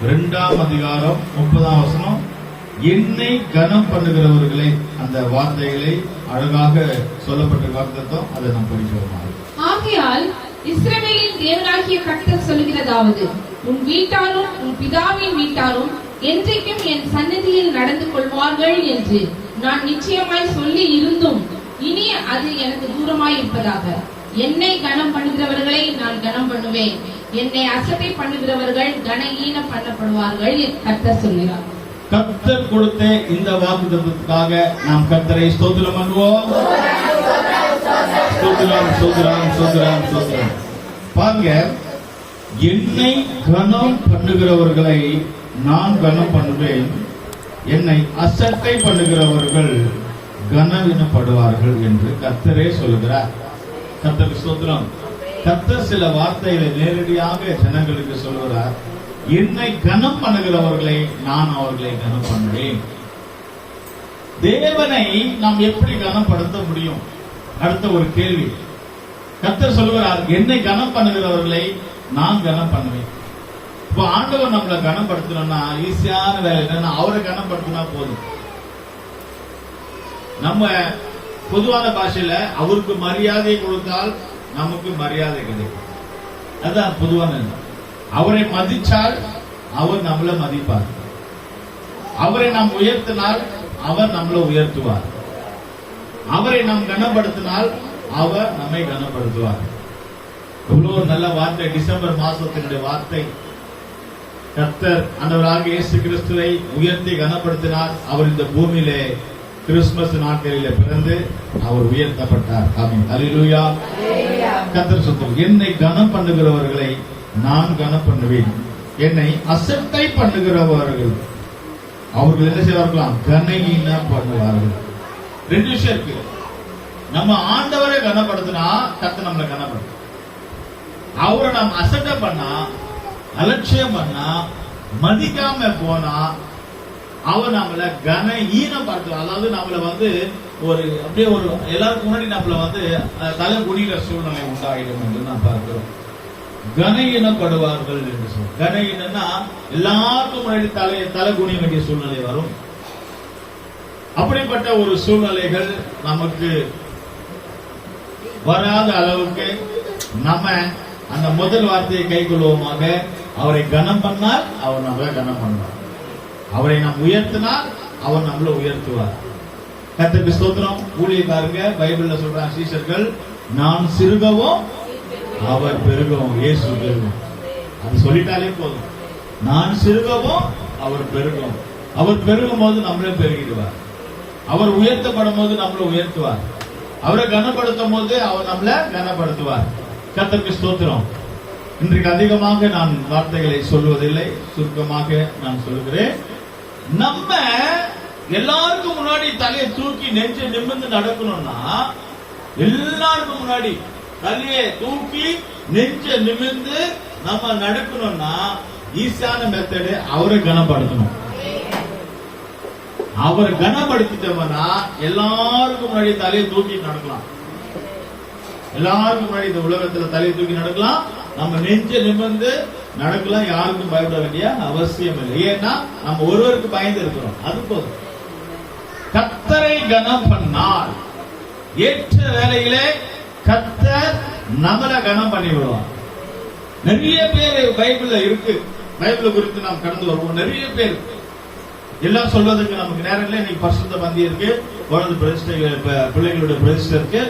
2ஆம் அதிகாரம் 30ஆம் வசனம். என்னை கனம் பண்ணுகிறவர்களை, அந்த வார்த்தைகளை அழகாக சொல்லப்பட்ட வார்த்தம், அதை நாம் படிக்கிறோம். ஆகையால் இஸ்ரவேலின் தேவனாகிய கர்த்தர் சொல்கிறதாவது, உன் வீட்டாரும் உன் பிதாவின் வீட்டாரும் என்றைக்கும் என் சந்நிதியில் நடந்து கொள்வார்கள் என்று நான் நிச்சயமாய் சொல்லி இருந்தும் இனி அது எனக்கு தூரமாய் இருப்பதாக. என்னை கனம் பண்ணுகிறவர்களை நான் கனம் பண்ணுவேன், என்னை அசட்டை பண்ணுகிறவர்கள் கனஈன பண்ணப்படுவார்கள் கர்த்தர் சொல்கிறார். கர்த்தர் கொடுத்த இந்த வாக்குத்தத்தத்துக்காக நாம் கர்த்தரை ஸ்தோத்திரம் பண்ணுவோம். ஸ்தோத்திரம், ஸ்தோத்திரம், ஸ்தோத்திரம், ஸ்தோத்திரம். பாருங்க, என்னை கனம் பண்ணுகிறவர்களை நான் கனம் பண்ணுவேன், என்னை அசட்டை பண்ணுகிறவர்கள் கனவீனப்படுவார்கள் என்று கர்த்தரே சொல்கிறார். கர்த்தருக்கு ஸ்தோத்திரம். கர்த்தர் சில வார்த்தைகளை நேரடியாக ஜனங்களுக்கு சொல்கிறார். என்னை கனம் பண்ணுகிறவர்களை நான் அவர்களை கனம் பண்ணுவேன். தேவனை நாம் எப்படி கனப்படுத்த முடியும்? அடுத்த ஒரு கேள்வி. கர்த்தர் சொல்கிறார், என்னை கனம் பண்ணுகிறவர்களை நான் கனம் பண்ணுவேன். இப்போ ஆண்டவர் நம்மளை கனப்படுத்தணும்னா ஈஸியான வேலை என்னன்னா, அவரை கனப்படுத்தினா போதும். நம்ம பொதுவான பாஷையில அவருக்கு மரியாதை கொடுத்தால் நமக்கு மரியாதை கிடைக்கும். அதுதான் பொதுவான. அவரை மதிச்சால் அவர் நம்மளை மதிப்பார். அவரை நாம் உயர்த்தினால் அவர் நம்மளை உயர்த்துவார். அவரை நாம் கனப்படுத்தினால் அவர் நம்மை கனப்படுத்துவார். எவ்வளவு நல்ல வார்த்தை! டிசம்பர் மாசத்தினுடைய வார்த்தை. கர்த்தர் ஆண்டவராகிய இயேசு கிறிஸ்துவை உயர்த்தி கனப்படுத்தினார். அவர் இந்த பூமியிலே கிறிஸ்துமஸ் நாட்களிலே பிறந்து அவர் உயர்த்தப்பட்டார். ஆமென், அல்லேலூயா. கர்த்தர் சொல்றார், என்னை கனம் பண்ணுகிறவர்களை நான் கனம் பண்ணுவேன், என்னை அசட்டை பண்ணுகிறவர்கள் அவர்கள் என்ன செய்வார்களாம்? கனஈன பண்ணுவார்கள். ரெண்டு விஷயம் இருக்கு. நம்ம ஆண்டவரை கனப்படுத்தினா கர்த்தர் நம்மளை கனப்படுத்த, அவரை நாம் அசட்டை பண்ணா, அலட்சியம் பண்ணா, மதிக்காம போனா அவர் நம்மளை கன ஈனம் பார்த்து, அதாவது நம்மள ஒரு அப்படியே ஒரு எல்லாருக்கும் முன்னாடி நம்மள தலை குனிகிற சூழ்நிலை உண்டாயிடும் என்று நான் பார்க்கிறோம். கன ஈனப்படுவார்கள் என்று சொல்ல. கன ஈனம்னா எல்லாருக்கும் முன்னாடி தலை குனிய வேண்டிய சூழ்நிலை வரும். அப்படிப்பட்ட ஒரு சூழ்நிலைகள் நமக்கு வராத அளவுக்கு நம்ம அந்த முதல் வார்த்தையை கை கொள்வோமாக. அவரை கனம் பண்ணால் அவர் நம்மளை கனம் பண்ணுவார். அவரை நாம் உயர்த்தினால் அவர் நம்மளை உயர்த்துவார். கர்த்தருக்கு ஸ்தோத்திரம். ஊழியக்காரங்க பைபிள்ல சொல்றாங்க, சீஷர்கள் நான் சிறுகவும் அவர் பெருகவும், இயேசு பெருகும். அது சொல்லிட்டாலே போதும். நான் சிறுகவும் அவர் பெருகும். அவர் பெருகும் போது நம்மளே பெருகிடுவார். அவர் உயர்த்தப்படும் போது நம்மளை உயர்த்துவார். அவரை கனப்படுத்தும் போது அவர் நம்மளை கனப்படுத்துவார். கர்த்தருக்கு ஸ்தோத்திரம். இன்றைக்கு அதிகமாக நான் வார்த்தைகளை சொல்வதில்லை, சுருக்கமாக நான் சொல்லுகிறேன். நம்ம எல்லாருக்கும் முன்னாடி தலையை தூக்கி நெஞ்சை நிமிர்ந்து நடக்கணும்னா, எல்லாருக்கும் முன்னாடி தலையை தூக்கி நெஞ்சை நிமிர்ந்து நம்ம நடக்கணும்னா ஈஸியான மெத்தடு அவரை கனப்படுத்தணும். அவரை கனப்படுத்திட்டோம்னா எல்லாருக்கும் முன்னாடி தலையை தூக்கி நடக்கலாம். எல்லாருக்கும் முன்னாடி இந்த உலகத்துல தலையை தூக்கி நடக்கலாம். நம்ம நெஞ்ச நிமிர்ந்து நடக்கலாம். யாருக்கும் பயப்பட வேண்டிய அவசியம் இல்லை. ஏன்னா நம்ம ஒருவருக்கு பயந்து இருக்கிறோம். அது போதும். கர்த்தரை கனம் பண்ணால் ஏற்ற வேளையிலே கர்த்தர் நம்மளை கனம் பண்ணி விடுவார். நிறைய பேர் பைபிள்ல இருக்கு. பைபிள் குறித்து நாம் கடந்து வருவோம். நிறைய பேர் எல்லாம் சொல்வதற்கு நமக்கு நேரம் இல்லை. இன்னைக்கு பரிசுத்த பந்தி இருக்கு, குழந்தை பிரதிஷ்டை, பிள்ளைகளுடைய பிரதிஷ்டை இருக்கு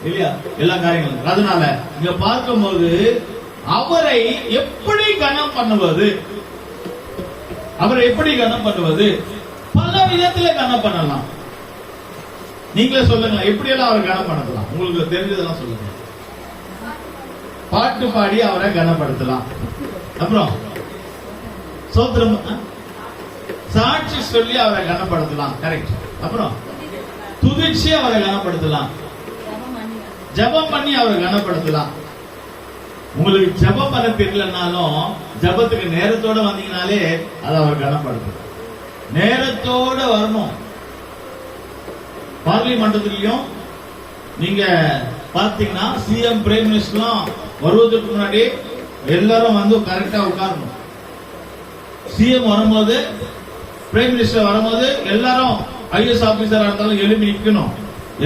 இல்லையா, எல்லா காரியங்களும். அதனால இங்க பார்க்கும்போது அவரை எப்படி கனம் பண்ணுவது, அவரை எப்படி கனம் பண்ணுவது? பல விதத்துல கனம் பண்ணலாம். நீங்களே சொல்லுங்க, எப்படி எல்லாம் அவரை கனம் பண்ணலாம்? உங்களுக்கு தெரிஞ்சதெல்லாம் சொல்லுங்க. பாட்டு பாடி அவரை கனப்படுத்தலாம். அப்புறம் சோத்திரம் சாட்சி சொல்லி அவரை கனப்படுத்தலாம். கரெக்ட். அப்புறம் துதிச்சு அவரை கனப்படுத்தலாம். ஜபம் பண்ணி அவரை கனப்படுத்தலாம். உங்களுக்கு ஜபம் பண்ண தெரியலனாலும் ஜபத்துக்கு நேரத்தோட வந்தீங்கனாலே அதை அவர் கனப்படுத்தும். நேரத்தோட வரணும். பார்லிமெண்டத்திலையும் நீங்க பாத்தீங்கன்னா சிஎம் பிரைம் மினிஸ்டர்லாம் வருவதற்கு முன்னாடி எல்லாரும் கரெக்டா உட்காரணும். சிஎம் வரும்போது, பிரைம் மினிஸ்டர் வரும்போது எல்லாரும் ஐஎஸ் ஆபீசரா இருந்தாலும் எழுப்பி நிக்கணும்.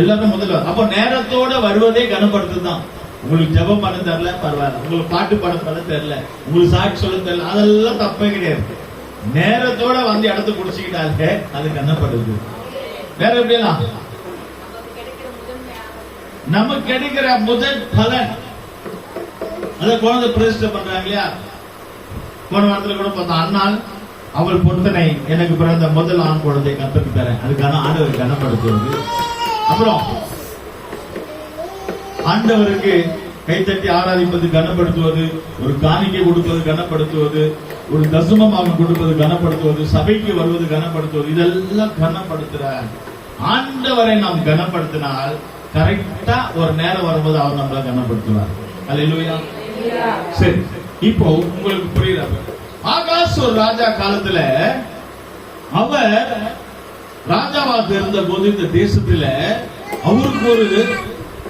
எல்லாரும் முதல்ல அப்ப நேரத்தோட வருவதே கனப்படுத்துதான். உங்களுக்கு ஜெபம் பண்ண தெரியல பரவாயில்ல, உங்களுக்கு பாட்டு பண்ண தெரியல, உங்களுக்கு சாட்சி சொல்ல தெரியல, அதெல்லாம் தப்பே கிடையாது. நேரத்தோட வந்து இடத்த குடிச்சுக்கிட்டாலே அது கனப்படுது. வேற எப்படிலாம் நமக்கு கிடைக்கிற முதல் பலன் அத குழந்தை பிரதிஷ்டை பண்றாங்க இல்லையா? போன வாரத்துல கூட பார்த்தா, அண்ணால் அவள் பொருத்தனை எனக்கு பிறந்த முதல் ஆண் குழந்தை கத்தருக்கு தரேன், அதுக்கான ஆண்டவர் கனப்படுத்துவது. அப்புறம் ஆண்டவருக்கு கைத்தட்டி ஆராதிப்பது கனப்படுத்துவது, ஒரு காணிக்கை கொடுப்பது கனப்படுத்துவது, ஒரு தசமமாக கொடுப்பது கனப்படுத்துவது, சபைக்கு வருவது கனப்படுத்துவது, இதெல்லாம் கனப்படுத்துற ஆண்டவரை நாம் கனப்படுத்தினால் கரெக்டா ஒரு நேரம் வரும்போது அவர் நம்மள கனப்படுத்துவார். அல்லேலூயா. சரி, இப்போ உங்களுக்கு புரியுது. ஆகாஸ் ஒரு ராஜா காலத்துல அவர் ராஜாவாக இருந்த போது இந்த தேசத்துல அவருக்கு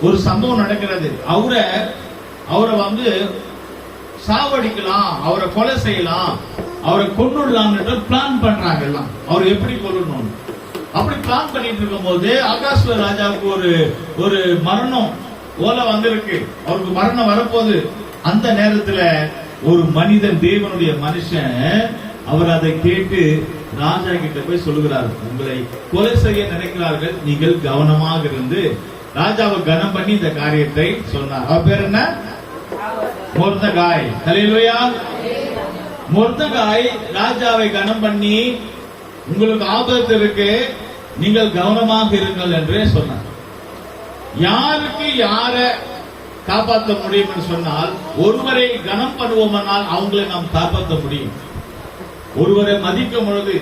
ஒரு சம்பவம் நடக்கிறது. அவரை வந்து சாவடிக்கலாம், அவரை கொலை செய்யலாம், அவரை கொன்னுடலாம் பிளான் பண்றாங்க எல்லாம். அவர் எப்படி கொல்லணும் அப்படி பிளான் பண்ணிட்டு இருக்கும் போது ஆகாஸ்வ ராஜாவுக்கு ஒரு மரணம் ஓலை வந்திருக்கு. அவருக்கு மரணம் வரப்போகுது. அந்த நேரத்துல ஒரு மனிதன், தேவனுடைய மனுஷன், அவர் அதை கேட்டு ராஜா கிட்ட போய் சொல்லுகிறார், உங்களை கொலை செய்ய நினைக்கிறார்கள், நீங்கள் கவனமாக இருந்து. ராஜாவை கனம் பண்ணி இந்த காரியத்தை சொன்னார். அவர் பேர் என்ன? மொர்தெகாய். ஹல்லேலூயா. மொர்தெகாய் ராஜாவை கனம் பண்ணி, உங்களுக்கு ஆபத்து இருக்கு, நீங்கள் கவனமாக இருங்கள் என்றே சொன்னார். யாருக்கு யார காப்பாற்ற முடியும் என்று சொன்னால், ஒருவரை கனம் பண்ணுவோமானால் அவங்களை நாம் காப்பாற்ற முடியும். ஒருவரை மதிக்கும் பொழுது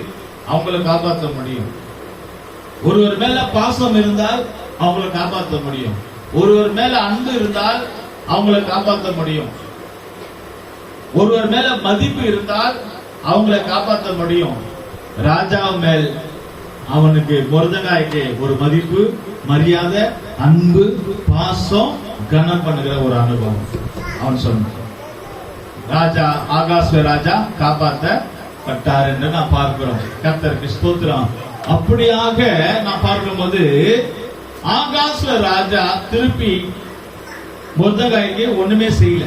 அவங்களை காப்பாற்ற முடியும். ஒருவர் மேல பாசம் இருந்தால் அவங்களை காப்பாற்ற முடியும். ஒருவர் மேல அன்பு இருந்தால் அவங்களை காப்பாற்ற முடியும். ஒருவர் மேல மதிப்பு இருந்தால் அவங்களை காப்பாற்ற முடியும். ராஜா மேல் அவனுக்கு, மொர்தெகாய்க்கு ஒரு மதிப்பு, மரியாதை, அன்பு, பாசம், கனம் பண்ணுகிற ஒரு அனுபவம் அவன் சொன்னான். ராஜா, ஆகாஸ்வ ராஜா காப்பாற்றப்பட்டார் என்று நான் பார்க்கிறோம். கர்த்தருக்கு ஸ்தோத்திரம். அப்படியாக நான் பார்க்கும்போது ஆகாஸ்வ ராஜா திருப்பி மொர்தெகாய்க்கு ஒண்ணுமே செய்யல,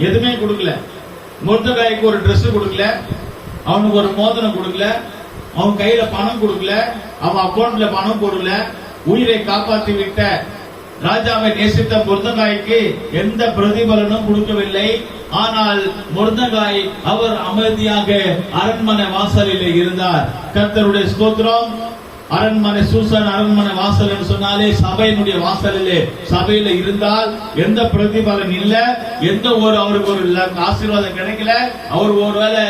எதுவுமே கொடுக்கல. மொர்தெகாய்க்கு ஒரு Dress கொடுக்கல, அவனுக்கு ஒரு மோதிரம் கொடுக்கல, அவன் கையில பணம் கொடுக்கல, அவன் அக்கௌண்ட்ல பணம் போடல. உயிரை காப்பாற்றி விட்ட ராஜாவை நேசித்த மொர்தெகாய்க்கு எந்த பிரதிபலனும் கொடுக்கவில்லை. ஆனால் மொர்தெகாய் அவர் அமைதியாக அரண்மனை வாசலிலே இருந்தார். கர்த்தருடைய ஸ்தோத்திரம். அரண்மனை, சூசான் அரண்மனை வாசல் என்று சொன்னாலே சபையினுடைய வாசலிலே, சபையில இருந்தால் எந்த பிரதிபலன் இல்ல, எந்த அவருக்கு ஒரு ஆசீர்வாதம் கிடைக்கல. அவர் ஒருவேளை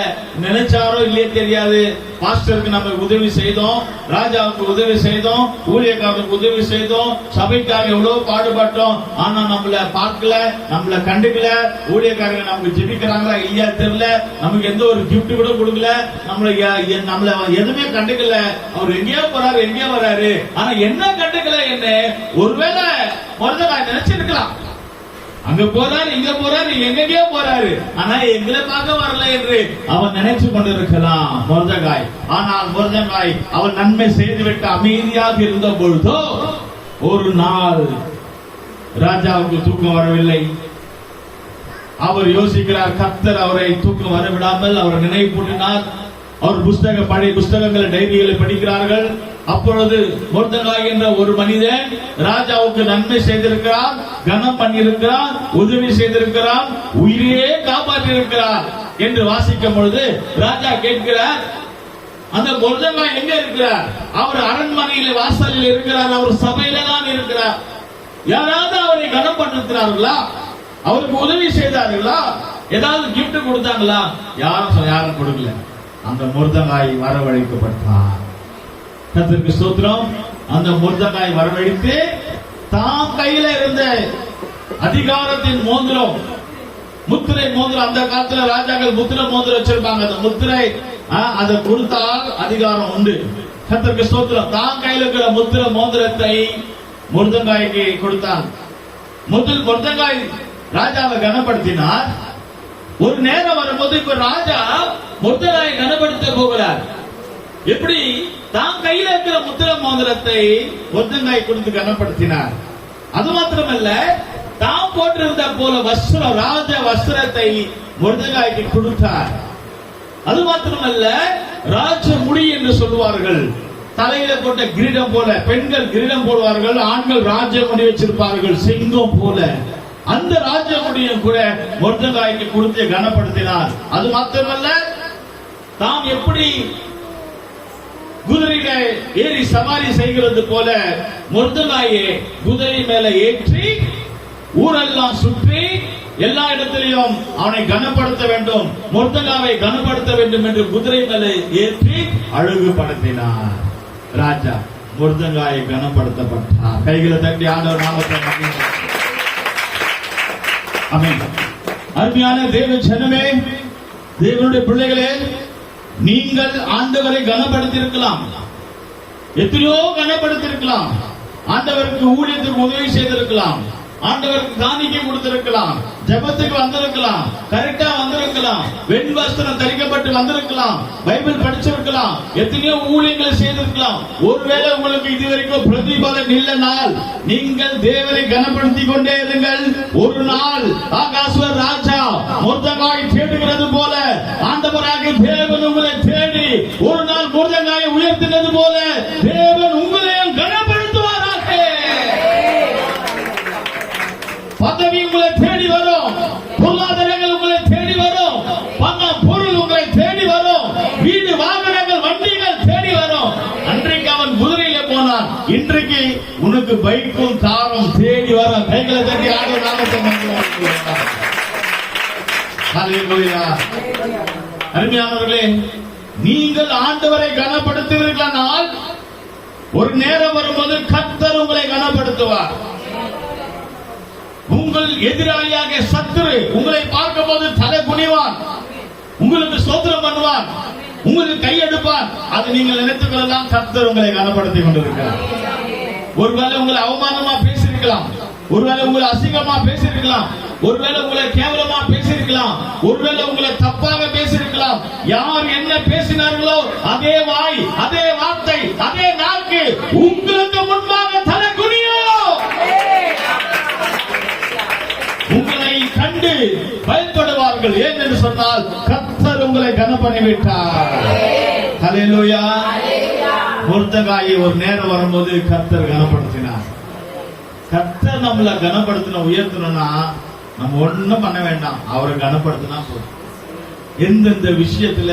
நினைச்சாரோ இல்லையே தெரியாது, பாஸ்டருக்கு நம்ம உதவி செய்தோம், ராஜாவுக்கு உதவி செய்தோம், ஊழியக்காரருக்கு உதவி செய்தோம், சபைக்காக எவ்வளவு பாடுபட்டோம், ஆனா நம்மள பார்க்கல, நம்மள கண்டுக்கல. ஊழியக்காரங்க நமக்கு ஜெபிக்கிறாங்களா இல்லையா தெரியல, நமக்கு எந்த ஒரு கிஃப்ட் கூட கொடுக்கல, நம்மள எதுவுமே கண்டுக்கல. அவர் எங்கேயோ போறாரு, எங்கேயோ வராரு, ஆனா என்ன கண்டுக்கல. என்ன ஒருவேளை மொர்தெகாய் நினைச்சிருக்கலாம், அங்க போறாரு, இங்க போறாரு, எங்கேயோ போறாரு, ஆனா எங்களை பார்க்க வரல என்று அவன் நினைச்சு கொண்டிருக்கலாம் மொர்தெகாய். ஆனால் மொர்தெகாய் அவன் நன்மை செய்துவிட்டு அமைதியாக இருந்த பொழுதோ ஒரு நாள் ராஜாவுக்கு தூக்கம் வரவில்லை. அவர் யோசிக்கிறார், கர்த்தர் அவரை தூக்கம் வரவிடாமல் அவரை நினைவூட்டினார். அவர் பழைய புஸ்தகங்களை, டைரிகளை படிக்கிறார்கள். அப்பொழுது மொர்தெகாய் என்ற ஒரு மனிதன் ராஜாவுக்கு நன்மை செய்திருக்கிறார், கனம் பண்ணியிருக்கிறார், உதவி செய்திருக்கிறார், உயிரையே காப்பாற்றியிருக்கிறார் என்று வாசிக்கும் பொழுது ராஜா கேட்கிறார், அந்த மொர்தெகாய் எங்க இருக்கிறார்? அவர் அரண்மனையில வாசலில் இருக்கிறார், அவர் சபையில தான் இருக்கிறார். யாராவது அவரை கனம் பண்ணிருக்கிறார்களா? அவருக்கு உதவி செய்தார்களா? ஏதாவது கிஃப்ட் கொடுத்தாங்களா? யாரும் கொடுக்கல. அந்த மொர்தெகாய் வரவழைக்கப்பட்டார். கர்த்தருக்கு ஸ்தோத்திரம். அந்த மொர்தெகாய் வரவழைத்து தாம் கையில இருந்த அதிகாரத்தின் மோதிரம், முத்திரை மோதிரம், அந்த காலத்துல ராஜாக்கள் முத்திரை மோதிரம் வச்சிருப்பாங்க. அந்த முத்திரை அதை கொடுத்தால் அதிகாரம் உண்டு. கர்த்தருக்கு ஸ்தோத்திரம். தாம் கையில இருக்கிற முத்திரை மோதிரத்தை மொர்தெகாய்க்கு கொடுத்தான். முதல் மொர்தெகாய் ராஜாவை கனப்படுத்தினார். ஒரு நேரம் வரும்போது இப்ப ராஜா மொர்தெகாயை கனப்படுத்த போகிறார். எப்படி தான் கையில இருக்கிற முத்திர மோதிரத்தை மொர்தெகாய் கொடுத்து கனப்படுத்தினார். அது மாத்திரமல்ல, தான் போட்டிருந்த போல வஸ்திரம், ராஜ வஸ்திரத்தை மொர்தெகாய்க்கு கொடுத்தார். அது மாத்திரமல்ல, ராஜ முடி என்று சொல்லுவார்கள், தலையில போட்ட கிரீடம் போல. பெண்கள் கிரீடம் போடுவார்கள், ஆண்கள் ராஜ முடி வச்சிருப்பார்கள் சிங்கம் போல. அந்த ராஜ முடியும் கூட மொர்தெகாய்க்கு கொடுத்து கனப்படுத்தினார். அது மாத்திரமல்ல, தாம் எப்படி குதிரையில ஏறி சவாரி செய்கிறது போல மொர்தெகாயை குதிரை மேல ஏற்றி ஊரெல்லாம் சுற்றி எல்லா இடத்திலையும் அவனை கனப்படுத்த வேண்டும், மொர்தெகாயை கனப்படுத்த வேண்டும் என்று குதிரை மேல ஏற்றி அழகுபடுத்தினார். ராஜா மொர்தெகாயை கனப்படுத்தப்பட்டார். கைகளை தட்டி ஆண்டவர் நாமத்தை ஆமென். அருமையான தேவ ஜனமே, தேவனுடைய பிள்ளைகளே, நீங்கள் ஆண்டவரை கனப்படுத்தியிருக்கலாம், எத்தனையோ கனப்படுத்தியிருக்கலாம். ஆண்டவருக்கு ஊழியத்துக்கு உதவி செய்திருக்கலாம், ஆண்டவருக்கு காணிக்கை கொடுத்திருக்கலாம், ஜெபத்துக்கு வந்திருக்கலாம், கரெக்டா வந்திருக்கலாம், வெண் வஸ்திரம் தரிக்கப்பட்டு வந்திருக்கலாம், பைபிள் படிச்சிருக்கலாம், எத்தனையோ ஊழியங்களை செய்திருக்கலாம். ஒருவேளை உங்களுக்கு இதுவரைக்கும் பிரதிபலன் இல்லைனால் நீங்கள் தேவனை கனப்படுத்திக் கொண்டே இருங்கள். ஒரு நாள் ஆகாஸ்வர் ராஜா மொர்தெகாய் தேடுகிறது போல ஆண்டவராக தேவன் உங்களை தேடி ஒரு நாள் மொர்தெகாயை உயர்த்தினது போல தேவன் உங்களையும் கனப்படுத்துவாராக. பதவி உங்களை தேடி வரும், பொருளாதாரங்கள் உங்களை தேடி வரும், பணம் பொருள் உங்களை தேடி வரும், வீடு வாகனங்கள் வண்டிகள் தேடி வரும். அன்றைக்கு அவன் குதிரையில போனான், இன்றைக்கு உனக்கு பைக்கும் காரும் தேடி வரும். கைகளை தட்டி ஆண்டவர் நாமத்தை மகிமைப்படுத்துவோம். ஹல்லேலூயா. அருமையானவர்களே, நீங்கள் ஆண்டவரை கனப்படுத்துவீர்களானால் ஒரு நேரம் வரும்போது கர்த்தர் உங்களை கனப்படுத்துவார். உங்கள் எதிராளியாக சத்துரு உங்களை பார்க்கும் போது தலை குனிவான், உங்களுக்கு ஸ்தோத்திரம் பண்ணுவான், உங்களுக்கு கையெடுப்பான். அது நீங்கள் நினைத்துக் கொள்ளலாம், கர்த்தர் உங்களை கனப்படுத்திக் கொண்டிருக்கிறார். ஒருவேளை உங்களை அவமானமா பேசியிருக்கலாம், ஒருவேளை உங்களை அசிங்கமா பேசியிருக்கலாம், ஒருவேளை உங்களை கேவலமா பேசியிருக்கலாம், ஒருவேளை உங்களை தப்பாக பேசியிருக்கலாம். யார் என்ன பேசினார்களோ அதே வாய், அதே வார்த்தை, அதே நாக்கு உங்களுக்கு முன்பாக தலை குனியும். உங்களை கண்டு பயப்படுவார்கள். ஏன் என்று சொன்னால் கர்த்தர் உங்களை கனப்பண்ணிவிட்டார். ஹல்லேலூயா. மொர்தெகாயை ஒரு நேரம் வரும்போது கர்த்தர் கனப்படுத்தினார். கர்த்தர் நம்மளை கனப்படுத்தின உயர்த்தணும்னா நம்ம ஒண்ணும் பண்ண வேண்டாம், அவரை கனப்படுத்தினா போதும். எந்தெந்த விஷயத்துல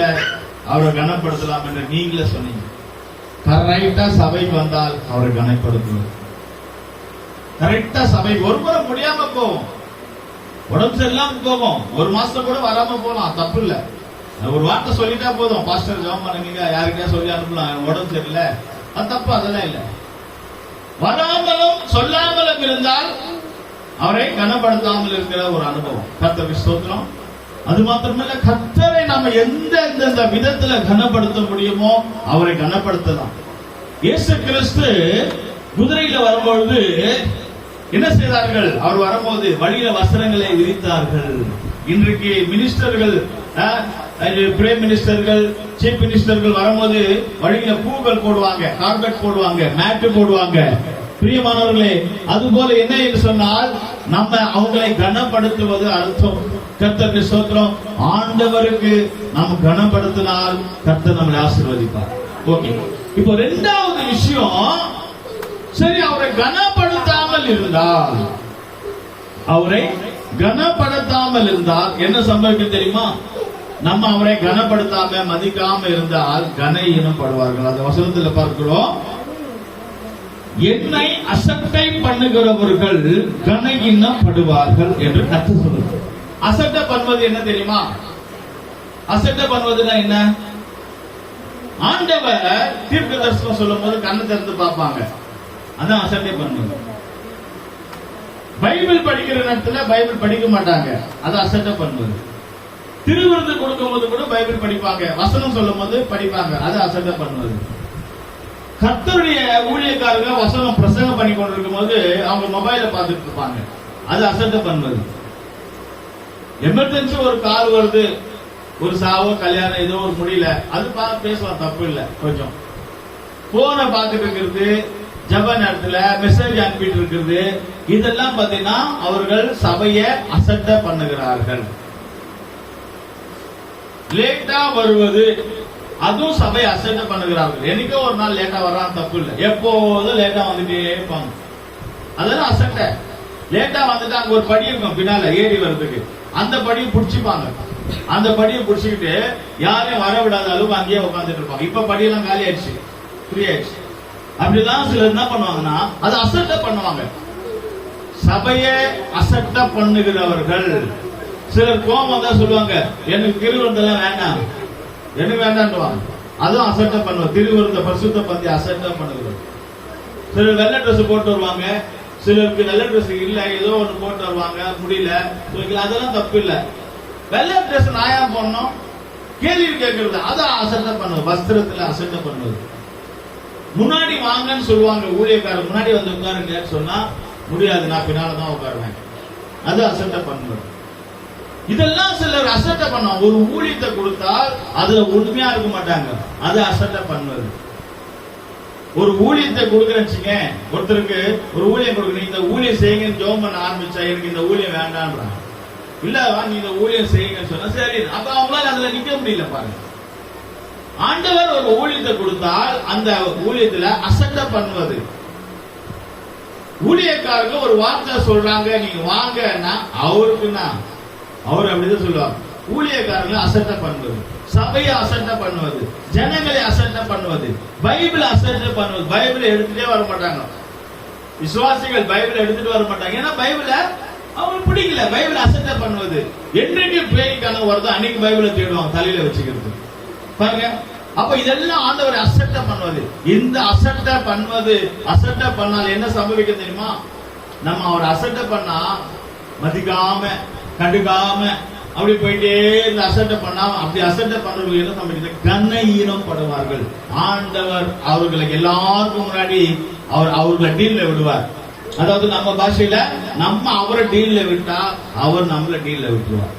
அவரை கனப்படுத்தலாம் என்று நீங்களே சொன்னீங்க. கரெக்டா சபைக்கு வந்தால் அவரை கனப்படுத்துவோம். கரெக்டா சபை ஒரு முறை முடியாம போவோம், உடம்பு சரியில்லாம போவோம், ஒரு மாசம் கூட வராம போலாம், தப்பு இல்ல. ஒரு வார்த்தை சொல்லிட்டா போதும், பாஸ்டர் ஜெபம் பண்ணுங்க, யாருக்கா சொல்லி அனுப்பலாம், உடம்பு சரியில்லை, அது தப்பு, அதெல்லாம் இல்ல. வராமலும் சொல்லாமலும் இருந்தால் அவரை கனப்படுத்தாமல் இருக்கிற ஒரு அனுபவம். கர்த்தருக்கு ஸ்தோத்திரம். அது மாத்திரமல்ல, கர்த்தரை நாம எந்தெந்த விதத்துல கனப்படுத்த முடியுமோ அவரை கனப்படுத்தலாம். இயேசு கிறிஸ்து குதிரையில வரும்பொழுது என்ன செய்தார்கள்? அவர் வரும்போது வழியில வஸ்திரங்களை விரித்தார்கள். இன்றைக்கு மினிஸ்டர்கள், பிரைம் மினிஸ்டர்கள், சீஃப் மினிஸ்டர்கள் வரும்போது வழியில பூக்கள் போடுவாங்க, கார்பெட் போடுவாங்க, மேட்டு போடுவாங்க. பிரியமானவர்களே, அதுபோல என்ன என்று சொன்னால் நம்ம அவங்களை கனப்படுத்துவது அர்த்தம். கர்த்தருக்கு ஸ்தோத்திரம். ஆண்டவருக்கு நாம் கனப்படுத்தினால் கர்த்தர் நம்மளை ஆசீர்வதிப்பார். ஓகே, இப்போ இரண்டாவது விஷயம், சரி, அவரை கனப்படுத்தாமல் இருந்தால், அவரை கனப்படுத்தாமல் இருந்தால் என்ன சம்பவிக்கும் தெரியுமா? நம்ம அவரை கனப்படுத்தாம மதிக்காம இருந்தால் கனஈனப்படுவார்கள். அந்த வசனத்துல பார்க்கிறோம், என்னை அசட்டை பண்ணுகிறவர்கள் கனஈனப்படுவார்கள் என்று கர்த்தர் சொல்றார். அசட்டை பண்ணுவது என்ன தெரியுமா? அசட்டை பண்ணுவதுன்னா என்ன? ஆண்டவர் தீர்க்க தரிசனம் சொல்லும் போது கண்ணை திறந்து பார்ப்பாங்க, அதான் அசட்டை பண்ணுவது. பைபிள் படிக்கிற நேரத்துல பைபிள் படிக்க மாட்டாங்க, அது அசட்டை பண்ணுவது. திருவிருந்து கொடுக்கும் போது கூட பைபிள் படிப்பாங்க, வசனம் சொல்லும் போது படிப்பாங்க, அது அசட்டை பண்ணுவது. கர்த்தருடைய ஊழியக்காரங்க வசனம் பிரசங்கம் பண்ணி கொண்டிருக்கும் போது அவங்க மொபைல பார்த்துட்டு இருப்பாங்க, அது அசட்டை பண்ணுவது. எமர்ஜென்சி ஒரு கால் வருது, ஒரு சாவோ கல்யாணம் ஏதோ ஒரு முடியல, அது பேசலாம், தப்பு இல்லை. கொஞ்சம் போனை பார்த்துட்டு இருக்கிறது, ஜப நேரத்துல மெசேஜ் அனுப்பிட்டு இருக்கிறது, இதெல்லாம் பாத்தீங்கன்னா அவர்கள் சபையை அசட்ட பண்ணுகிறார்கள். லேட்டா வருவது, அதுவும் சபையை அசட்ட பண்ணுகிறார்கள். என்னைக்கோ ஒரு நாள் லேட்டா வர்றான், தப்பு இல்லை. எப்போதும் லேட்டா வந்துட்டே இருப்பாங்க, அதெல்லாம் அசட்ட. லேட்டா வந்துட்டு அங்க ஒரு படி இருக்கும் பின்னால ஏறி வர்றதுக்கு, அந்த படியை புடிச்சுப்பாங்க. அந்த படியை புடிச்சுக்கிட்டு யாரையும் வர விடாத அளவுக்கு அங்கேயே உட்காந்துட்டு இருப்பாங்க. இப்ப படியெல்லாம் காலி ஆயிடுச்சு, ஃப்ரீ ஆயிடுச்சு. அப்படிதான் சிலர் என்ன பண்ணுவாங்கன்னா அதை அசட்ட பண்ணுவாங்க. சபையை அசட்ட பண்ணுகிறவர்கள். சிலர் கோபம் தான் சொல்லுவாங்க, எனக்கு திருவிருந்தெல்லாம் வேண்டாம், எனக்கு வேண்டாம், அதுவும் அசட்ட பண்ணுவோம். திருவிருந்த பரிசுத்த பத்தி அசட்ட பண்ணுகிறது. சிலர் வெள்ளை ட்ரெஸ் போட்டு வருவாங்க, சிலருக்கு வெள்ளை ட்ரெஸ் இல்ல, ஏதோ ஒண்ணு போட்டு வருவாங்க, முடியல, அதெல்லாம் தப்பு இல்ல. வெள்ளை ட்ரெஸ் நாயா போடணும், கேள்வி கேட்கறது, அதான் அசட்ட பண்ணுவது. வஸ்திரத்துல அசட்ட பண்ணுவது. முன்னாடி வாங்கன்னு சொல்லுவாங்க ஊழியக்காரர், முன்னாடி வந்து உட்காருங்க சொன்னா முடியாது, நான் பின்னாலதான் உட்காருவேன், அது அசட்ட பண்ணுவது. இதெல்லாம் சிலர் அசட்ட பண்ணுவாங்க. ஒரு ஊழியத்தை கொடுத்தால் அதுல உண்மையா இருக்க மாட்டாங்க, அது அசட்ட பண்ணுவது. ஒரு ஊழியத்தை கொடுக்குறேன்னு ஒருத்தருக்கு ஒரு ஊழியம் கொடுக்குறீங்க, இந்த ஊழியம் செய்யுங்கன்னு ஜெபம் பண்ண ஆரம்பிச்சா எனக்கு இந்த ஊழியம் வேண்டான்றாங்க. இல்ல நீ இந்த ஊழியம் செய்யுங்கன்னு சொன்னா சரி, அப்ப அவங்களால அதுல நிக்க முடியல. பாருங்க, ஆண்டவர் ஒரு ஊழியத்தை கொடுத்தால் அந்த ஊழியத்துல அசட்ட பண்ணுவது. ஊழியக்காரங்க ஒரு வார்த்தை சொல்றாங்க, நீங்க வாங்கன்னா அவருக்குன்னா அவர் அப்படிதான் சொல்லுவாங்க. ஊழியக்காரங்களை அசட்ட பண்ணுவது, சபையை அசட்ட பண்ணுவது, ஜனங்களை அசட்ட பண்ணுவது, பைபிள் அசட்ட பண்ணுவது. பைபிள் எடுத்துட்டே வர மாட்டாங்க விசுவாசிகள், பைபிள் எடுத்துட்டு வர மாட்டாங்க. ஏன்னா பைபிள அவங்களுக்கு பிடிக்கல. பைபிள் அசட்ட பண்ணுவது. என்னைக்கு பேய்க்கான வருதோ அன்னைக்கு பைபிளை தேடுவாங்க தலையில வச்சுக்கிறது. பாருங்க, அப்ப இதெல்லாம் ஆண்டவர் அசட்ட பண்ணுவது. இந்த அசட்ட பண்ணுவது, அசட்ட பண்ணால் என்ன சம்பவிக்க தெரியுமா? நம்ம அவர் அசட்ட பண்ணா மதிக்காம கண்டுக்காம அப்படி போயிட்டே இந்த அசட்ட பண்ணாம, அப்படி அசட்ட பண்றவங்க என்ன சம்பவிக்க, கன ஈனம் படுவார்கள். ஆண்டவர் அவர்களுக்கு எல்லாருக்கும் முன்னாடி அவர்களை டீல்ல விடுவார். அதாவது நம்ம பாஷையில நம்ம அவரை டீல்ல விட்டா அவர் நம்மள டீல்ல விட்டுருவார்.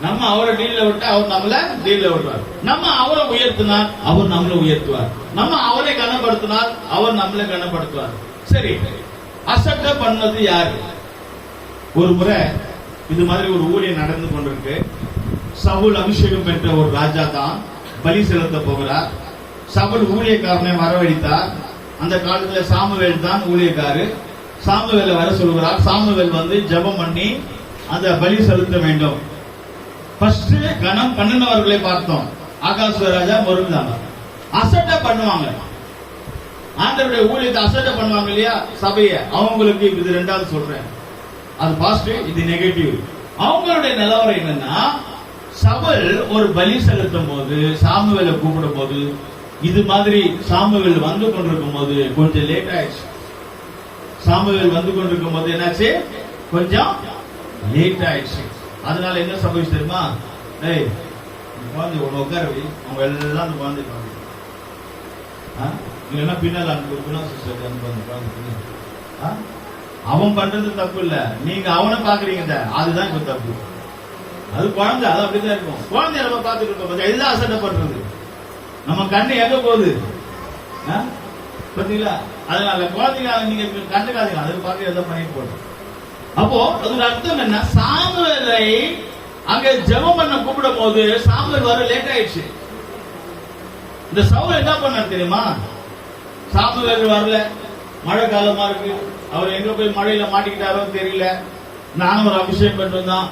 நம்ம அவரை டீல்ல விட்டா அவர் நம்மள டீல்ல விட்டுவார். நம்ம அவரை உயர்த்தினார் அவர் நம்மளை உயர்த்துவார். நம்ம அவரை கனப்படுத்தினார் அவர் நம்மளை கனப்படுத்துவார். சரி, அசட்ட பண்ணது யாரு? ஒரு முறை இது மாதிரி ஒரு ஊழியம் நடந்து கொண்டிருக்கு. சவுல் அபிஷேகம் பெற்ற ஒரு ராஜா தான் பலி செலுத்த போகிறார். சவுல் ஊழியக்காரனை வரவழைத்தார். அந்த காலத்துல சாமுவேல் தான் ஊழியக்காரு. சாமுவேலை வர சொல்கிறார். சாமுவேல் வந்து ஜெபம் பண்ணி அந்த பலி செலுத்த வேண்டும். ஃபர்ஸ்ட் கணம் பண்ணினவர்களை பார்த்தோம். ஆகாஷ் ராஜா, மருந்தாங்க. அசட்ட பண்ணுவாங்க, ஆண்டவருடைய ஊழியத்தை அசட்ட பண்ணுவாங்க இல்லையா சபையை. அவங்களுக்கு இது ரெண்டாவது சொல்றேன், அது பாசிட்டிவ், இது நெகட்டிவ். அவங்களுடைய நிலவரம் என்னன்னா, சவுல் ஒரு பலி செலுத்தும் போது சாமுவேலை கூப்பிடும் போது இது மாதிரி சாமுவேல் வந்து கொண்டிருக்கும் போது கொஞ்சம் லேட் ஆயிடுச்சு. சாமுவேல் வந்து கொண்டிருக்கும் போது என்னாச்சு, கொஞ்சம் லேட் ஆயிடுச்சு. அதனால என்ன சம்பவிச்சு தெரியுமா? ஏய் குழந்தை ஒண்ணு உட்கார, அவங்க எல்லாம் அந்த குழந்தை இல்லைன்னா பின்னால் அவன் பண்றது தப்பு இல்ல, நீங்க அவனை பாக்குறீங்க, அதுதான் இப்ப தப்பு. அது குழந்தை, அது அப்படிதான் இருக்கும். குழந்தைய நம்ம பார்த்துட்டு இருக்கோம், எல்லாம் அசட்டை பண்றது. நம்ம கண்ணு எங்க போகுது பாத்தீங்களா? அதனால குழந்தைங்க நீங்க கண்டுக்காதீங்க, அதை பார்த்து எதை பண்ணிட்டு போடுங்க. அப்போ அது அர்த்தம் என்ன, சாமுவேலை அங்க ஜெபம் பண்ண கூப்பிடும் போது சாமுவேல் வர லேட் ஆயிடுச்சு. இந்த சவுல் என்ன பண்ண தெரியுமா? சாமுவேல் வரல, மழை காலமா இருக்கு, அவர் எங்க போய் மழையில மாட்டிக்கிட்டாரோ தெரியல. நானும் ஒரு அபிஷேகம் பண்ணிட்டு தான்,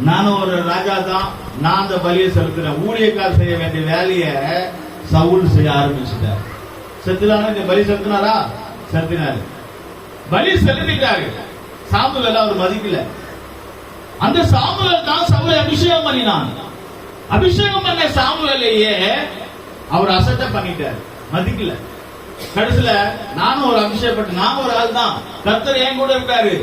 நானும் ஒரு ராஜா தான், நான் அந்த பலியை செலுத்துறேன். ஊழியக்கார் செய்ய வேண்டிய வேலையை சவுல் செய்ய ஆரம்பிச்சுட்டார். செத்துதானே இந்த பலி செலுத்தினாரா? செலுத்தினாரு, பலி செலுத்திட்டாரு. சாமுவேல் அவர் மதிக்கல. அந்த சாமுவேல் தான் சவுலை அபிஷேகம் பண்ணினான். அபிஷேகம் பண்ண சாமுவேலையே அவர் அசட்ட பண்ணிட்டார், மதிக்கல. கடைசியில நானும் ஒரு அபிஷேகம், நான் ஒரு ஆள் தான், கர்த்தர் என் கூட இருக்காரு,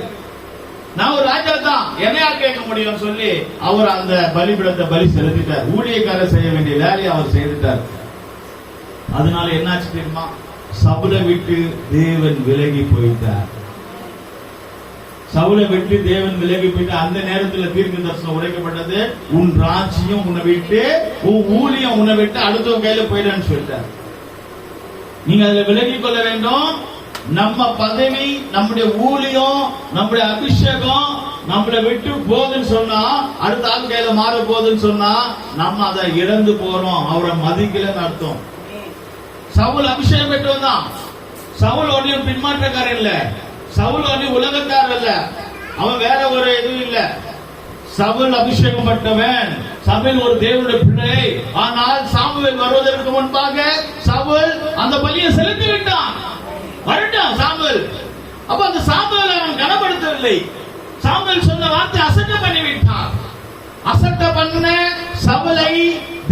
நான் ஒரு ராஜா தான், என்னையா கேட்க முடியும் சொல்லி அவர் அந்த பலிபீடத்தை பலி செலுத்திட்டார். ஊழியக்காரர் செய்ய வேண்டிய வேலையை அவர் செய்துட்டார். அதனால என்னாச்சு தெரியுமா? சவுலை விட்டு தேவன் விலகி போயிட்டார். சவுலை விட்டு தேவன் விலகி போயிட்டு அந்த நேரத்துல தீர்க்க தரிசனம் உரைக்கப்பட்டது, உன் ராஜ்யம் உன்னை விட்டு, உன் ஊழியம் உன்னை விட்டு அடுத்தவங்க கையில போயிடான்னு சொல்லிட்டார். நீங்க அதுல விலகி கொள்ள வேண்டும். நம்ம பதவி, நம்முடைய ஊழியம், நம்முடைய அபிஷேகம் நம்மளை விட்டு போகுதுன்னு சொன்னா, அடுத்த ஆள் கையில மாற போகுதுன்னு சொன்னா நம்ம அதை இழந்து போறோம், அவரை மதிக்கலன்னு அர்த்தம். சவுல் அபிஷேகம் பெற்று வந்தான். சவுல் ஒன்னும் பின்மாற்றக்காரன் இல்ல, சவுல் ஒன்னும் உலகக்காரர் இல்ல, அவன் வேற ஒரு எதுவும் இல்ல. சவுல் அபிஷேகம் பெற்றவன், சபையில் ஒரு தேவனுடைய பிள்ளை. ஆனால் சாமுவேல் வருவதற்கு முன்பாக சவுல் அந்த பலியை செலுத்தி விட்டான். வரட்டும் சாமுவேல். அப்ப அந்த சாமுவேல் அவன் கனப்படுத்தவில்லை. சாமுவேல் சொன்ன வார்த்தை அசட்டை பண்ணிவிட்டான். அசட்டை பண்ண சவுலை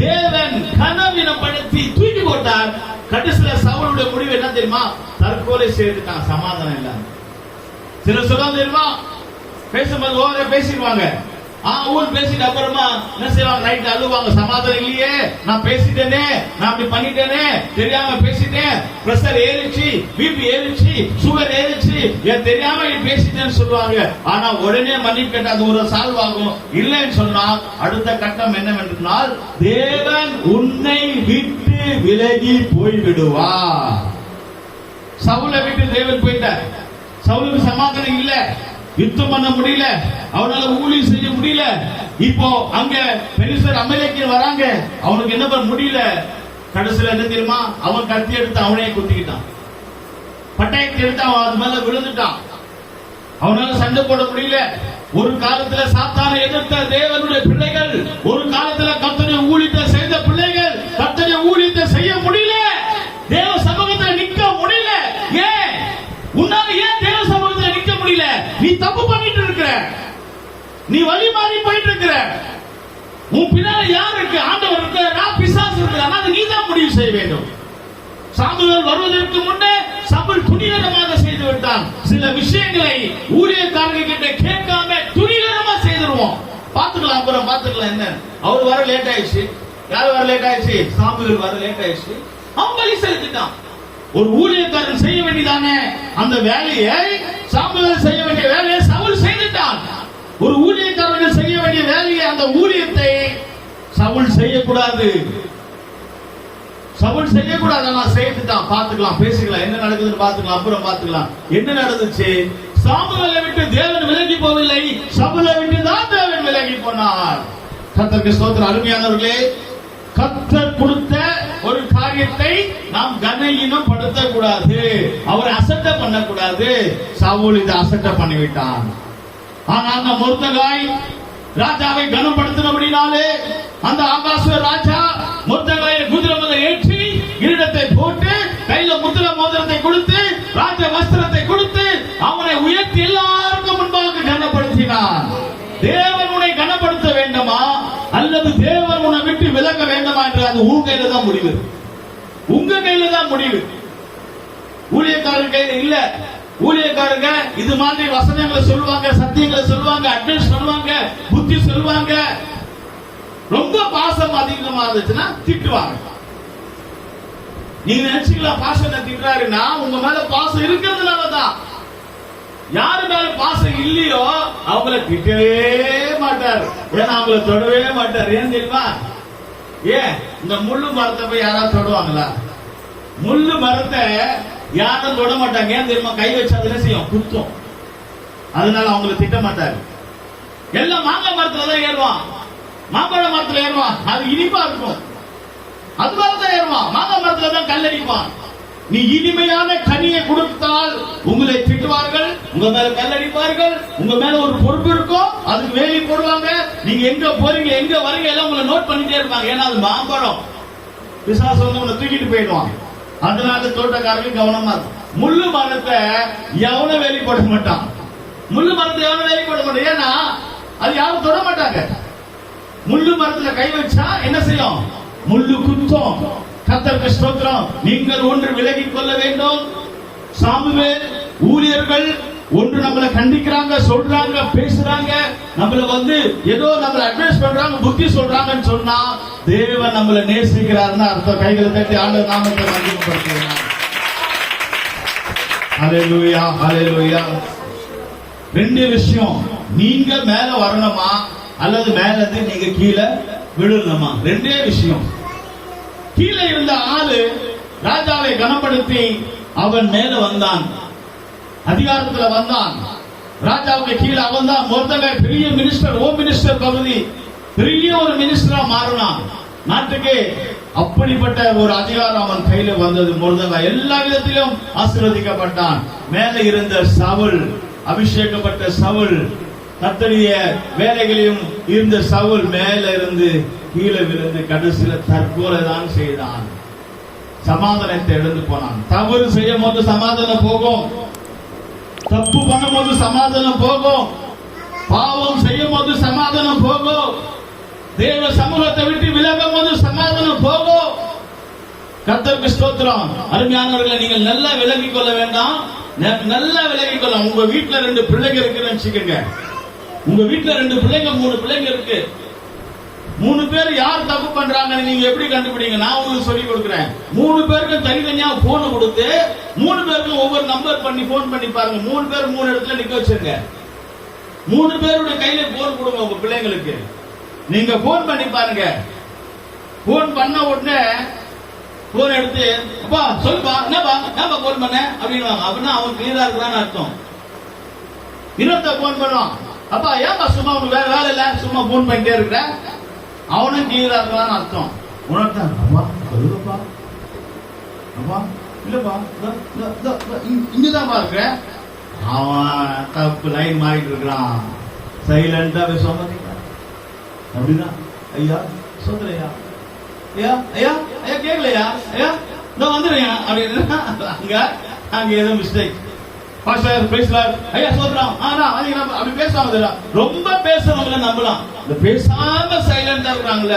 தேவன் கனவீனப்படுத்தி தூக்கி போட்டார். கடைசியில சவுளுடைய முடிவு என்ன தெரியுமா? தற்கொலை செய்துட்டான், சமாதானம் இல்ல. சில சொல்ல தெரியுமா, பேசும்போது ஓர பேசிடுவாங்க, ஊர் பேசிட்டு அப்புறமா என்ன செய்வாங்க, நைட் அழுவாங்க, சமாதானம் இல்லையே, நான் பேசிட்டேனே, நான் அப்படி பண்ணிட்டேனே, தெரியாம பேசிட்டேன், பிரஷர் ஏறிச்சு, பிபி ஏறிச்சு, சுகர் ஏறிச்சு, ஏன் தெரியாம பேசிட்டேன்னு சொல்லுவாங்க. ஆனா உடனே மன்னிப்பு கேட்ட அது ஒரு சால்வ் ஆகும். இல்லைன்னு சொன்னா அடுத்த கட்டம் என்னவென்றால், தேவன் உன்னை விட்டு விலகி போய்விடுவார். சவுலை விட்டு தேவன் போயிட்டார். சவுலுக்கு சமாதானம் இல்ல, யுத்தம் பண்ண முடியல, அவனால ஊழியம் செய்ய முடியல. இப்போ அங்க பெலிஸ்தர் அமலேக்கியர் வராங்க, அவனுக்கு என்ன பண்ண முடியல. கடைசியில என்ன தெரியுமா, அவன் கத்தி எடுத்து அவனையே குத்திக்கிட்டான், பட்டயத்தை எடுத்து அவன் அது மேல விழுந்துட்டான். அவனால சண்டை போட முடியல. ஒரு காலத்துல சாத்தானை எதிர்த்த தேவனுடைய பிள்ளைகள், ஒரு காலத்துல கர்த்தருடைய ஊழியத்தை செய்த பிள்ளைகள், கர்த்தருடைய ஊழியத்தை செய்ய முடியல, தேவ சமூகத்தில் நிக்க முடியல. ஏன் உன்னால ஏன் தேவ சமூகத்தில் நிக்க முடியல? நீ தப்பு பண்ணிட்டு இருக்கிற, நீ வழி மாறி போயிட்டு இருக்கிற. உன் பின்னால யார் இருக்கு? ஆண்டவர் இருக்கிறா, பிசாசு இருக்கிறா? அது நீ தான் முடிவு செய்ய வேண்டும். சாமுவேல் வருவதற்கு முன்னே சவுல் துணிகரமாக செய்து விட்டான். சில விஷயங்களை ஊழியக்காரங்க கிட்ட கேட்காம துணிகரமா செய்திருவோம். பாத்துக்கலாம், அப்புறம் பாத்துக்கலாம். என்ன அவர் வர லேட் ஆயிடுச்சு. யார் வர லேட் ஆயிடுச்சு? சாமுவேல் வர லேட் ஆயிடுச்சு. அவன் பலி செலுத்திட்டான். ஒரு ஊழியக்காரன் செய்ய வேண்டியதானே அந்த வேலையை, சாமுவேல் செய்ய வேண்டிய வேலையை சவுல் செய்துட்டான். ஒரு ஊழியக்காரன் செய்ய வேண்டிய வேலையை, அந்த ஊழியத்தை சவுல் செய்யக்கூடாது. சவுல் செய்யக்கூடாது, நான் செய்துட்டான். பாத்துக்கலாம், பேசிக்கலாம், என்ன நடக்குதுன்னு பாத்துக்கலாம், அப்புறம் பாத்துக்கலாம். என்ன நடந்துச்சு? சாமுவேலை விட்டு தேவன் விலகி போகவில்லை, சவுலை விட்டு தான் தேவன் விலகி போனார். கர்த்தருக்கு ஸ்தோத்திரம். அருமையானவர்களே, கர்த்தர் கொடுத்த ஒரு காரியத்தை நாம் கனஈனம் படுத்தக் கூடாது, அவரை அசட்டை பண்ணக்கூடாது. சவுல் இதை அசட்டை பண்ணிவிட்டான். ஆனால் அந்த மொர்தெகாய் ராஜாவை கனப்படுத்தினபடினாலே அந்த ஆகாச ராஜா மொர்தெகாயை குதிரை மேல ஏற்றி கிரீடத்தை போட்டு கையில முத்திர மோதிரத்தை கொடுத்து ராஜ வஸ்திரத்தை கொடுத்து அவனை உயர்த்தி எல்லாருக்கும் முன்பாக கனப்படுத்தினான். தேவன் உன்னை கனப்படுத்த வேண்டுமா அல்லது தேவன் உன்னை விட்டு விலக வேண்டுமா என்று அது உங்க கையில தான் முடிவு. உங்க கையில தான் முடிவு, ஊழியக்காரர் கையில இல்ல. ஊழியக்காரங்க இது மாதிரி வசனங்களை சொல்லுவாங்க, சத்தியங்களை சொல்லுவாங்க, அட்வைஸ் சொல்லுவாங்க, புத்தி சொல்லுவாங்க. ரொம்ப பாசம் அதிகமா இருந்துச்சுன்னா திட்டுவாங்க. நீங்க நினைச்சுக்கலாம் பாசம் திட்டுறாருன்னா உங்க மேல பாசம் இருக்கிறதுனாலதான். யாரு மேல பாசம் இல்லையோ அவங்கள திட்டவே மாட்டார், ஏன்னா அவங்கள தொடவே மாட்டார். ஏன் தெரியுமா? ஏன் இந்த முள்ளு மரத்தை போய் யாராவது தொடுவாங்களா? முள்ளு மரத்தை யாரும் தொட மாட்டாங்க. ஏன் தெரியுமா? கை வச்சு அதுல செய்யும், குத்தும். அதனால அவங்களை திட்ட மாட்டாரு. எல்லாம் மாங்காய் மரத்துல தான் ஏறுவான், மாம்பழ மரத்துல ஏறுவான், அது இனிப்பா இருக்கும், அது மாதிரிதான் ஏறுவான். மாங்காய் மரத்துல தான் கல்லடிப்பான். நீ இனிமையான கனியை கொடுத்தால் உங்களை திட்டுவார்கள், உங்க மேல கல்லடிப்பார்கள், உங்க மேல ஒரு பொறுப்பு இருக்கும், அதுக்கு வேலி போடுவாங்க. நீங்க எங்க போறீங்க எங்க வரீங்க எல்லாம் உங்களை நோட் பண்ணிட்டே இருப்பாங்க. ஏன்னா அது மாம்பழம், பிசாசு வந்து உங்களை தூக்கிட்டு போயிடுவான். அதனால தோட்டக்காரர்கள் கவனமா இருக்கும். முள்ளு மரத்தை எவனும் வேலி போட மாட்டான், முள்ளு மரத்தை எவனும் வேலி போட மாட்டான். ஏன்னா அது யாரும் தொட மாட்டாங்க. முள்ளு மரத்துல கை வச்சா என்ன செய்யும்? முள்ளு குத்தும். கர்த்தருக்கு ஸ்தோத்திரம். நீங்கள் ஒன்று விலகிக் கொள்ள வேண்டும். சாமுவேல் ஊழியர்கள் ஒன்று நம்மளை கண்டிக்கிறாங்க, சொல்றாங்க, பேசுறாங்க, நம்மள வந்து ஏதோ நம்மள அட்வைஸ் பண்றாங்க, புத்தி சொல்றாங்கன்னு சொன்னா தேவன் நம்மளை நேசிக்கிறாருன்னு அர்த்தம். கைகளை தட்டி ஆண்டவர் நாமத்தை மகிமைப்படுத்துகிறார். ஹல்லேலூயா, ஹல்லேலூயா. ரெண்டு விஷயம், நீங்க மேல வரணுமா அல்லது மேல இருந்து நீங்க கீழே விழணுமா, ரெண்டே விஷயம். கீழே இருந்த ஆளு ராஜாவை கனப்படுத்தி அவன் மேல வந்தான், அதிகாரத்துல வந்தான். ராஜாவுக்கு கீழே அவன் தான் மொர்தெகாய் பெரிய மினிஸ்டர், ஹோம் மினிஸ்டர் பகுதி, பெரிய ஒரு மினிஸ்டரா மாறினான் நாட்டுக்கு. அப்படிப்பட்ட ஒரு அதிகாரம் அவன் கையில வந்தது. மொர்தெகாய் எல்லா விதத்திலும் ஆசீர்வதிக்கப்பட்டான். மேல இருந்த சவுல், அபிஷேகப்பட்ட சவுல், கர்த்தருடைய வேலைகளையும் இருந்த சவுல் மேல இருந்து கீழே விழுந்து கடைசியில தற்கொலை தான் செய்தான். சமாதானத்தை இழந்து போனான். தவறு செய்யும் போது சமாதானம் போகும், தப்பு பண்ணும் போது சமாதானம் போகும், பாவம் செய்யும் போது சமாதானம் போகும், தேவ சமூகத்தை விட்டு விலகும் போது சமாதானம் போகும். கர்த்தருக்கு ஸ்தோத்திரம். அருமையானவர்களை, நீங்கள் நல்லா விலகிக் கொள்ள வேண்டாம், நல்லா விலகிக் கொள்ள. உங்க வீட்டுல 2 பிள்ளைங்க இருக்குன்னு வச்சுக்கோங்க. உங்க வீட்டுல 2 பிள்ளைங்க 3 பிள்ளைங்க இருக்கு. 3 பேர் யார் தப்பு பண்றாங்க நீங்க எப்படி கண்டுபிடிங்க? நான் உங்களுக்கு சொல்லி கொடுக்கிறேன். 3 பேருக்கும் தனித்தனியா போன் கொடுத்து 3 பேருக்கும் ஒவ்வொரு நம்பர் பண்ணி போன் பண்ணி பாருங்க. 3 பேர் 3 இடத்துல நிக்க வச்சிருங்க. 3 பேருடைய கையில போன் கொடுங்க உங்க பிள்ளைங்களுக்கு. நீங்க போன் பண்ணி பாருங்க. போன் பண்ண உடனே போன் எடுத்து, அப்பா சொல்லுப்பா, என்னப்பா என்னப்பா போன் பண்ண அப்படின்னு, அப்படின்னா அவன் கிளியரா இருக்கிறான்னு அர்த்தம். இன்னொருத்த போன் பண்ணுவான், அப்பா ஏன்பா சும்மா உனக்கு வேற வேலை இல்ல சும்மா போன் பண்ணிட்டே இருக்கிற, அவனும் கிளியரா இருக்கிறான்னு அர்த்தம். உணர்த்தான், அப்பா சொல்லுப்பா, அப்பா இல்லப்பா இங்கதான் இருக்கிற, அவன் தப்பு லைன் மாறிட்டு இருக்கிறான். சைலண்டா பேசுவான் அப்படிதான். ஐயா சொல்லுறையா, ஐயா ஐயா ஐயா கேட்கலையா, ஐயா இந்த வந்துடுறியா அப்படின்னு அங்க ஏதோ மிஸ்டேக். ஐயா சோதரம் அப்படி பேசாம ரொம்ப பேசுறவங்கள நம்பலாம். இந்த பேசாம சைலண்டா இருக்கிறாங்கள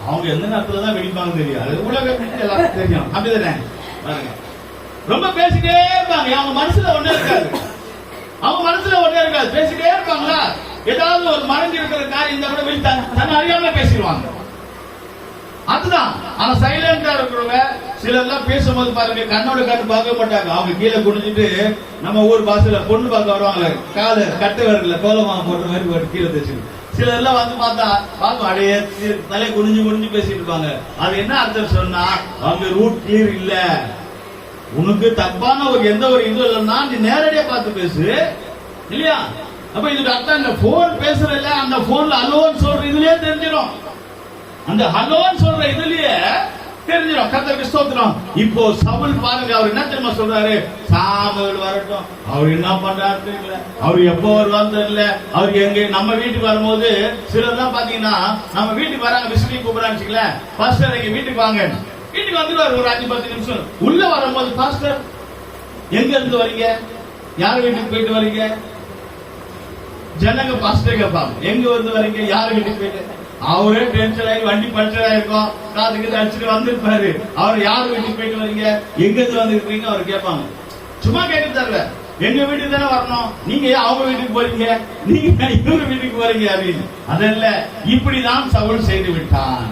அவங்க எந்த நேரத்துல தான் வெடிப்பாங்க தெரியும். அது உலக எல்லாரும் தெரியும். அப்படிதானே பாருங்க. ரொம்ப பேசிட்டே இருப்பாங்க, அவங்க மனசுல ஒண்ணே இருக்காது, அவங்க மனசுல ஒண்ணே இருக்காது, பேசிட்டே இருப்பாங்களா. ஏதாவது ஒரு மறைஞ்சு இருக்கிற காரியம் இந்த கூட வெளித்தாங்க தன்னை அறியாம பேசிடுவாங்க. அதுதான். ஆனா சைலண்டா இருக்கிறவங்க சிலர்லாம் பேசும்போது பாருங்க, கண்ணோட கண்ணு பார்க்க மாட்டாங்க. அவங்க கீழே குனிஞ்சிட்டு நம்ம ஊர் பாசல பொண்ணு பார்க்க வருவாங்க, கால கட்டு வரல கோலமா போட்ட மாதிரி கீழே தச்சு. சிலர் எல்லாம் வந்து பார்த்தா பாப்பா அடைய தலை குனிஞ்சு பேசிட்டு இருப்பாங்க. அது என்ன அர்த்தம் சொன்னா, அவங்க ரூட் கிளியர் இல்ல. உனக்கு தப்பான ஒரு எந்த ஒரு இது இல்லைன்னா நீ நேரடியா பார்த்து பேசு இல்லையா. அப்ப இதுக்கு அர்த்தம் இந்த போன் பேசுறதுல அந்த போன்ல அலோன்னு சொல்ற இதுலயே தெரிஞ்சிடும், அந்த ஹலோன்னு சொல்ற இதுலயே தெரிஞ்சிடும். கர்த்தருக்கு ஸ்தோத்திரம். இப்போ சவுல் பாருங்க, அவர் என்ன தெரியுமா சொல்றாரு, சாமுவேல் வரட்டும், அவர் என்ன பண்றாரு தெரியல, அவர் எப்போ வருவான்னு தெரியல, அவர் எங்க நம்ம வீட்டுக்கு வரும்போது சிலர் தான் பாத்தீங்கன்னா நம்ம வீட்டுக்கு வராங்க, விசிட்டிங் கூப்பிடறாங்க, பாஸ்டர் எங்க வீட்டுக்கு வாங்க, வீட்டுக்கு வந்துடுவாரு ஒரு 5-10 நிமிஷம். உள்ள வரும்போது பாஸ்டர் எங்க இருந்து வரீங்க, யார் வீட்டுக்கு போயிட்டு வரீங்க, ஜனங்க பாஸ்டர் கேட்பாங்க எங்க வந்து வரீங்க, யார் வீட்டுக்கு போயிட்டு. அவரே டென்ஷன் ஆகி வண்டி பஞ்சர் ஆயிருக்கும், காதுக்கு அடிச்சுட்டு வந்திருப்பாரு. அவர் யார் வீட்டுக்கு போயிட்டு வரீங்க, எங்க இருந்து வந்துருக்கீங்க அவர் கேட்பாங்க. சும்மா கேட்க தரல, எங்க வீட்டுக்கு தானே வரணும், நீங்க அவங்க வீட்டுக்கு போறீங்க, நீங்க இவங்க வீட்டுக்கு போறீங்க அப்படின்னு. அதல்ல, இப்படிதான் சவுல் செய்து விட்டான்.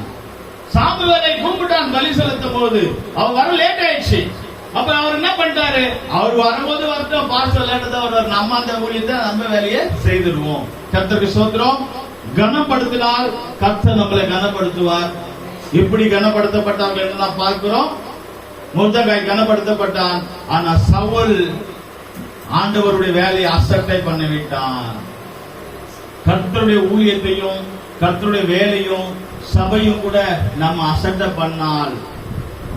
சாமுவேலை கூப்பிட்டான் பலி செலுத்தும் போது, அவர் வர லேட் ஆயிடுச்சு. அப்ப அவர் என்ன பண்ணிட்டாரு, அவர் வரும்போது வரட்டும், பார்சல் லேட்டா தான் வருவார், நம்ம அந்த ஊழியத்தை நம்ம வேலையை செய்திருவோம். கர்த்தருக்கு ஸ்தோத்திரம். கனப்படுத்தினால் கர்த்தர் நம்மளை கனப்படுத்துவார். எப்படி கனப்படுத்தப்பட்டார்கள் என்று நாம் பார்க்கிறோம். மொர்தெகாய் கனப்படுத்தப்பட்டான், ஆனா சவுல் ஆண்டவருடைய வேலையை அசட்டை பண்ணிவிட்டான். கர்த்தருடைய ஊழியத்தையும் கர்த்தருடைய வேலையும் சபையும் கூட நம்ம அசட்டை பண்ணால்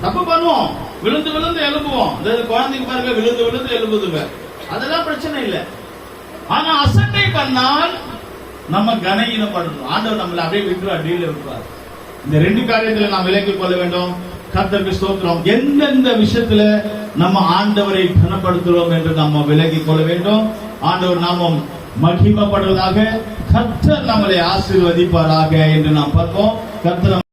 தப்பு பண்ணுவோம், விழுந்து விழுந்து எழுப்புவோம். குழந்தைக்கு பாருங்க விழுந்து விழுந்து எழுப்புதுங்க, அதெல்லாம் பிரச்சனை இல்லை. ஆனா அசட்டை பண்ணால் நம்ம கனஈனப்படணும். ஆண்டவர் நம்மளை அப்படியே விட்டுருவார், டீல விட்டுருவார். இந்த 2 காரியத்துல நாம் விலக்கிக் கொள்ள வேண்டும். கர்த்தருக்கு ஸ்தோத்திரம். எந்தெந்த விஷயத்துல நம்ம ஆண்டவரை கனப்படுத்துறோம் என்று நம்ம விலகிக் கொள்ள வேண்டும். ஆண்டவர் நாமம் மகிமைப்படுவதாக. கர்த்தர் நம்மளை ஆசீர்வதிப்பாராக என்று நாம் பார்ப்போம். கர்த்தர்